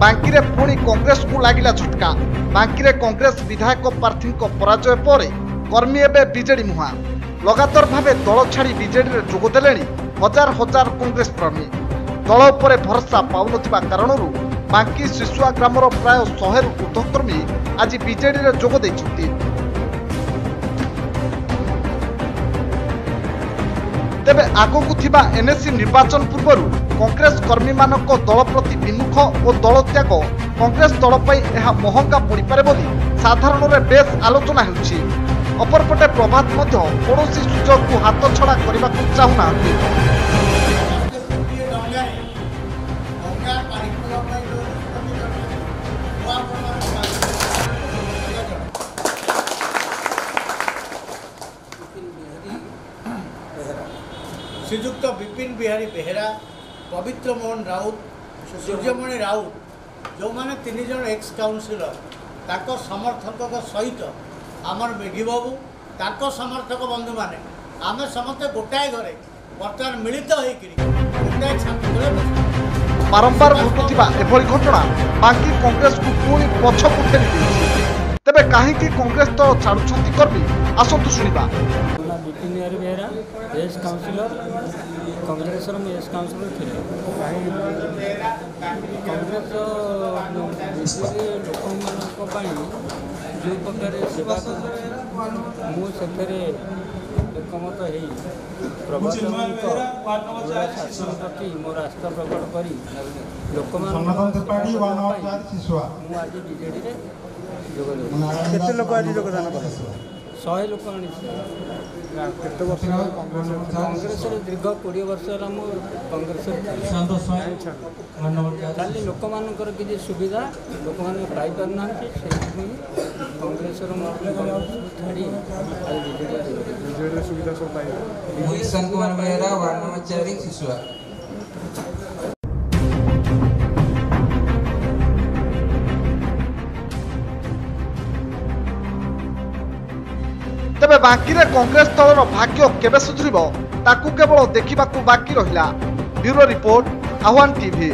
बांकी रे पुणी कांग्रेस को लागिला झटका। बांकी रे कांग्रेस विधायक प्रार्थी पराजय पर कर्मी एवं बीजेडी मुहा लगातार भावे दल छाड़ी बीजेडी रे जोग देलेनी हजार हजार कांग्रेस कर्मी। दल उपरे भरोसा पाउनथिबा कारणरू बांकी शिशुआ ग्रामर प्राय 100 रु ऊर्ध्व कर्मी आज बीजेडी रे जोग दैछथि। तेबे आगकु थिबा एनएससी निर्वाचन पूर्वरु कांग्रेस कर्मी मानक दल प्रति विमुख और दल त्याग कांग्रेस दल पई एहा महंगा पड़ी पारे बोली साधारण रे बेस आलोचना हेउछि। अपरपटे प्रभात मध्य पड़ोसी सुजोग को हाथ छड़ा करने को चाहूना। श्रीजुक्त विपिन बिहारी बेहेरा, पवित्र मोहन राउत, सूर्यमणि राउत जो माने 3 जन एक्स काउंसिलर ताको समर्थक सहित आमर मेघी बाबू ताको समर्थक बंधु माने आमे समस्त गोटाए घरे बर्तमान मिलित होइकरी गोटाए छात्र घरे बारंबार घटुथिबा एभली घटना बांकी कांग्रेस को पुणी पछकु ठेली देछि। तबे काहे कि कांग्रेस तो छाड़ुछंती कर्मी आसंतु सुनिबा। Bipin Bihari Behera as councillor Congress as councillor थिले कांग्रेस लोक जो प्रकार सेवा मुझे एकमत हो प्रबंधन शासन प्रति मोर आस्था प्रकट कर लोक आज बीजेडी केते लोक आज योगदान कले 100 लोक आनी कांग्रेस दीर्घ 20 वर्ष है कांग्रेस खाली लोक मानकर किसी सुविधा लोक मैंने पाई ना कांग्रेस छाड़ी सुविधा सब मोहित कुमार बेहरा वार्ड नंबर 4 शिशुआ। तेबे बांकी रे कांग्रेस दलर भाग्य केबे सुधरिबो ताकू केवल देखिबाकू बाकी रहिला। ब्यूरो रिपोर्ट आह्वान टीवी।